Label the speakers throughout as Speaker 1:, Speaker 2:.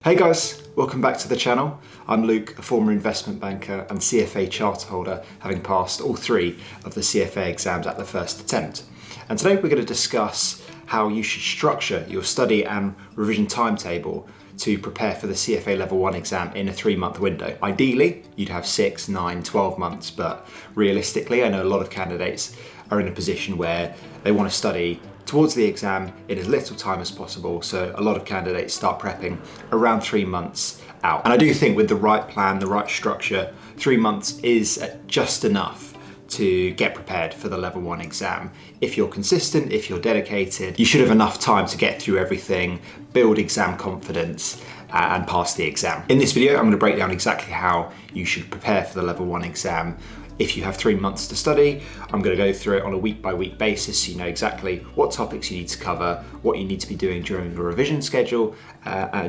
Speaker 1: Hey guys, welcome back to the channel. I'm Luke, a former investment banker and CFA charter holder, having passed all three of the CFA exams at the first attempt. And today we're going to discuss how you should structure your study and revision timetable to prepare for the CFA Level I exam in a 3-month window. Ideally, you'd have 6, 9, 12 months, but realistically, I know a lot of candidates are in a position where they want to study towards the exam in as little time as possible, so a lot of candidates start prepping around 3 months out. And I do think with the right plan, the right structure, 3 months is just enough to get prepared for the Level I exam. If you're consistent, if you're dedicated, you should have enough time to get through everything, build exam confidence, and pass the exam. In this video, I'm going to break down exactly how you should prepare for the Level I exam. If you have 3 months to study, I'm going to go through it on a week-by-week basis so you know exactly what topics you need to cover, what you need to be doing during your revision schedule,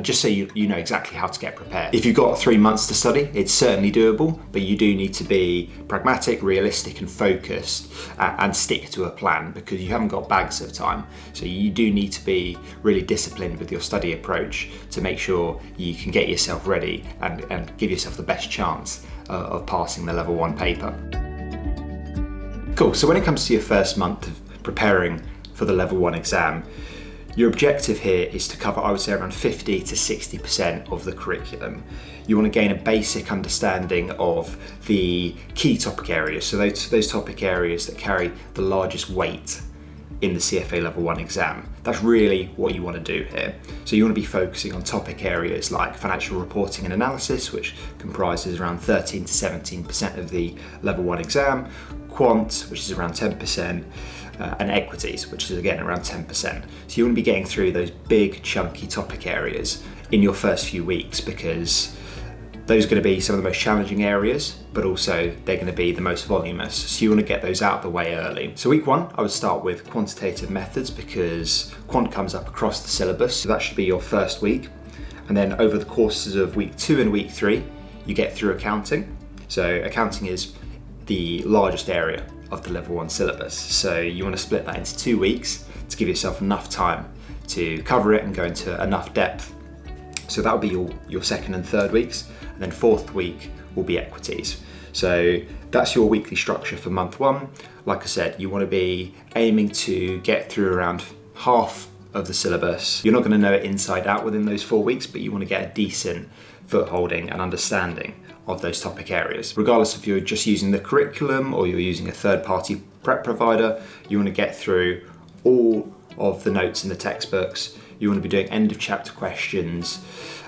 Speaker 1: just so you know exactly how to get prepared. If you've got 3 months to study, it's certainly doable, but you do need to be pragmatic, realistic, and focused, and stick to a plan because you haven't got bags of time. So you do need to be really disciplined with your study approach to make sure you can get yourself ready and give yourself the best chance of passing the Level I paper. Cool, so when it comes to your first month of preparing for the Level I exam, your objective here is to cover, I would say, around 50 to 60% of the curriculum. You want to gain a basic understanding of the key topic areas, so those topic areas that carry the largest weight in the CFA Level I exam. That's really what you want to do here. So you want to be focusing on topic areas like financial reporting and analysis, which comprises around 13 to 17% of the Level I exam, quant, which is around 10%, and equities, which is again around 10%. So you want to be getting through those big chunky topic areas in your first few weeks because those are going to be some of the most challenging areas, but also they're going to be the most voluminous. So you want to get those out of the way early. So week 1, I would start with quantitative methods because quant comes up across the syllabus. So that should be your first week. And then over the courses of week 2 and week 3, you get through accounting. So accounting is the largest area of the Level I syllabus. So you want to split that into 2 weeks to give yourself enough time to cover it and go into enough depth. So that will be your second and third weeks. And then fourth week will be equities. So that's your weekly structure for month 1. Like I said, you want to be aiming to get through around half of the syllabus. You're not going to know it inside out within those 4 weeks, but you want to get a decent footholding and understanding of those topic areas. Regardless if you're just using the curriculum or you're using a third-party prep provider, you want to get through all of the notes in the textbooks. You want to be doing end of chapter questions,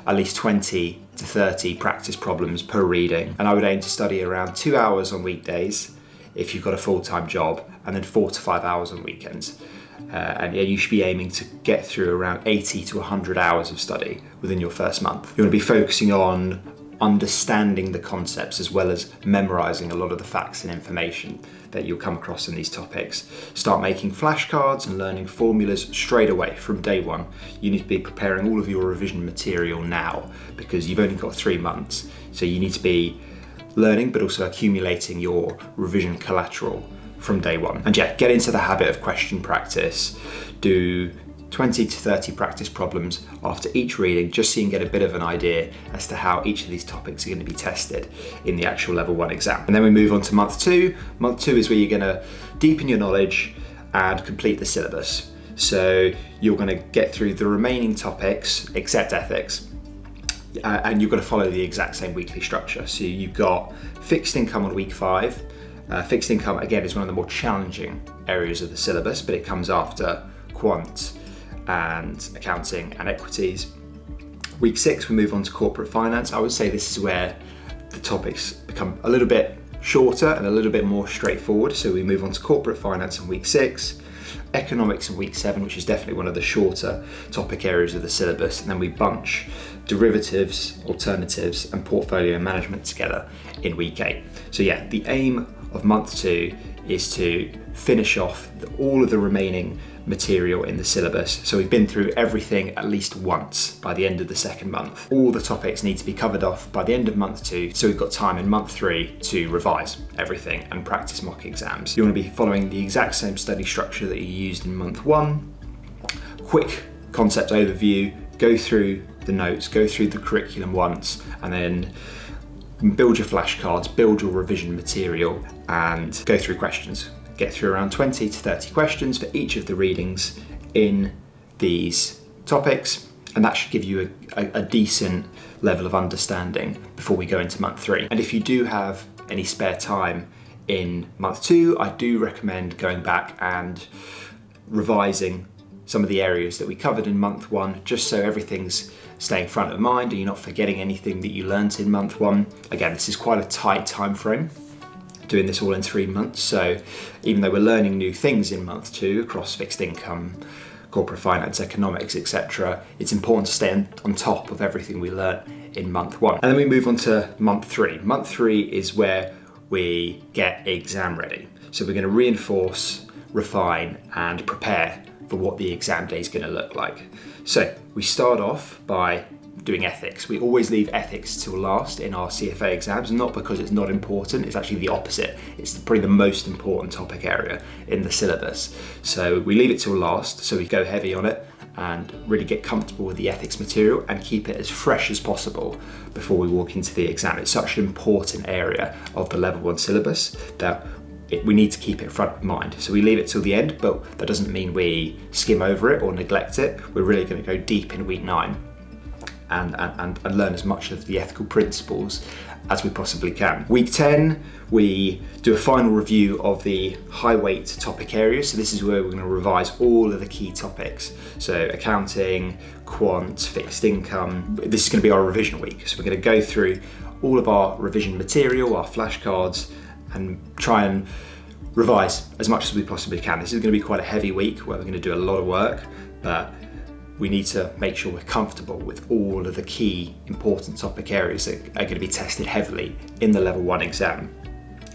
Speaker 1: at least 20 to 30 practice problems per reading. And I would aim to study around 2 hours on weekdays if you've got a full-time job, and then 4 to 5 hours on weekends. And you should be aiming to get through around 80 to 100 hours of study within your first month. You want to be focusing on understanding the concepts as well as memorizing a lot of the facts and information that you'll come across in these topics. Start making flashcards and learning formulas straight away from day 1. You need to be preparing all of your revision material now because you've only got 3 months. So you need to be learning but also accumulating your revision collateral from day 1. And yeah, get into the habit of question practice. Do 20 to 30 practice problems after each reading just so you can get a bit of an idea as to how each of these topics are going to be tested in the actual Level I exam. And then we move on to month 2. Month 2 is where you're going to deepen your knowledge and complete the syllabus. So you're going to get through the remaining topics except ethics. And you've got to follow the exact same weekly structure. So you've got fixed income on week 5. Fixed income, again, is one of the more challenging areas of the syllabus, but it comes after quant and accounting and equities. Week 6, we move on to corporate finance. I would say this is where the topics become a little bit shorter and a little bit more straightforward. So we move on to corporate finance in week 6, economics in week 7, which is definitely one of the shorter topic areas of the syllabus. And then we bunch derivatives, alternatives, and portfolio management together in week 8. So yeah, the aim of month 2 is to finish off all of the remaining material in the syllabus. So we've been through everything at least once by the end of the second month. All the topics need to be covered off by the end of month 2, so we've got time in month 3 to revise everything and practice mock exams. You want to be following the exact same study structure that you used in month 1. Quick concept overview, go through the notes, go through the curriculum once, and then build your flashcards, build your revision material, and go through questions. Get through around 20 to 30 questions for each of the readings in these topics, and that should give you a decent level of understanding before we go into month 3. And if you do have any spare time in month 2, I do recommend going back and revising some of the areas that we covered in month 1, just so everything's staying front of mind and you're not forgetting anything that you learnt in month 1. Again, this is quite a tight time frame, doing this all in 3 months. So even though we're learning new things in month 2 across fixed income, corporate finance, economics, etc., it's important to stay on top of everything we learnt in month 1. And then we move on to month 3. Month 3 is where we get exam ready. So we're going to reinforce, refine, and prepare for what the exam day is going to look like. So we start off by doing ethics. We always leave ethics till last in our CFA exams, not because it's not important, it's actually the opposite. It's probably the most important topic area in the syllabus. So we leave it till last, so we go heavy on it and really get comfortable with the ethics material and keep it as fresh as possible before we walk into the exam. It's such an important area of the level 1 syllabus that we need to keep it front of mind. So we leave it till the end, but that doesn't mean we skim over it or neglect it. We're really going to go deep in week 9 and learn as much of the ethical principles as we possibly can. Week 10, we do a final review of the high weight topic areas. So this is where we're going to revise all of the key topics. So accounting, quant, fixed income. This is going to be our revision week. So we're going to go through all of our revision material, our flashcards, and try and revise as much as we possibly can. This is going to be quite a heavy week where we're going to do a lot of work, but we need to make sure we're comfortable with all of the key important topic areas that are going to be tested heavily in the level 1 exam.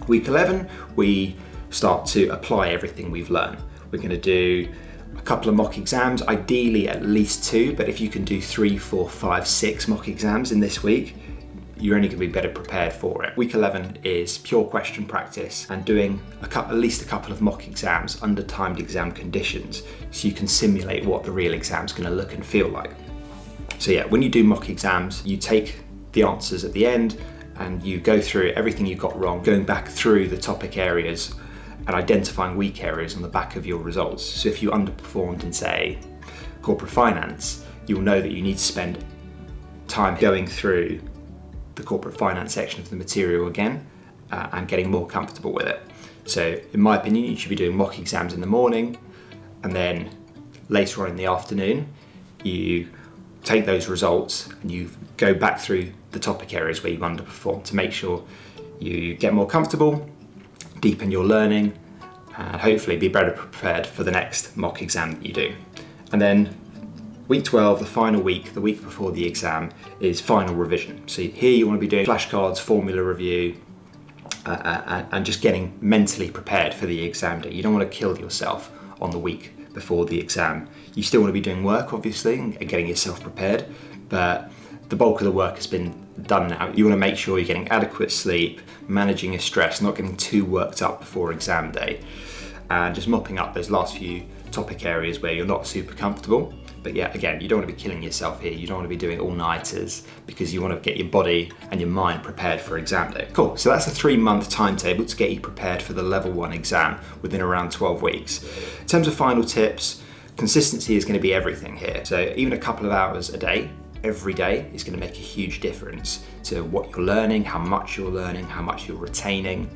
Speaker 1: Week 11, we start to apply everything we've learned. We're going to do a couple of mock exams, ideally at least 2, but if you can do 3, 4, 5, 6 mock exams in this week, you're only going to be better prepared for it. Week 11 is pure question practice and doing at least a couple of mock exams under timed exam conditions so you can simulate what the real exam's going to look and feel like. So yeah, when you do mock exams, you take the answers at the end and you go through everything you got wrong, going back through the topic areas and identifying weak areas on the back of your results. So if you underperformed in, say, corporate finance, you'll know that you need to spend time going through the corporate finance section of the material again and getting more comfortable with it. So in my opinion, you should be doing mock exams in the morning, and then later on in the afternoon, you take those results and you go back through the topic areas where you've underperformed to make sure you get more comfortable, deepen your learning, and hopefully be better prepared for the next mock exam that you do. And then week 12, the final week, the week before the exam, is final revision. So here you want to be doing flashcards, formula review, and just getting mentally prepared for the exam day. You don't want to kill yourself on the week before the exam. You still want to be doing work, obviously, and getting yourself prepared, but the bulk of the work has been done now. You want to make sure you're getting adequate sleep, managing your stress, not getting too worked up before exam day, and just mopping up those last few topic areas where you're not super comfortable. But yeah, again, you don't want to be killing yourself here. You don't want to be doing all-nighters because you want to get your body and your mind prepared for exam day. Cool, so that's a 3-month timetable to get you prepared for the level 1 exam within around 12 weeks. In terms of final tips, consistency is going to be everything here. So even a couple of hours a day, every day, is going to make a huge difference to what you're learning, how much you're learning, how much you're retaining.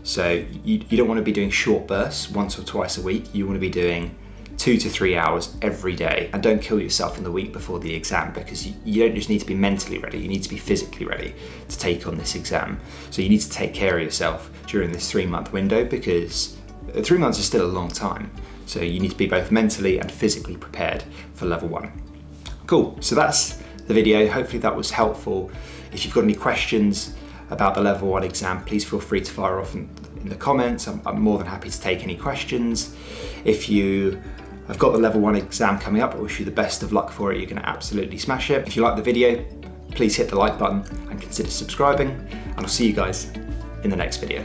Speaker 1: So you don't want to be doing short bursts once or twice a week. You want to be doing 2 to 3 hours every day, and don't kill yourself in the week before the exam, because you don't just need to be mentally ready, you need to be physically ready to take on this exam. So you need to take care of yourself during this 3-month window, because 3 months is still a long time. So you need to be both mentally and physically prepared for level 1. Cool, so that's the video. Hopefully that was helpful. If you've got any questions about the level 1 exam, please feel free to fire off in the comments. I'm more than happy to take any questions. If you have got the level 1 exam coming up, I wish you the best of luck for it. You're going to absolutely smash it. If you like the video, please hit the like button and consider subscribing, and I'll see you guys in the next video.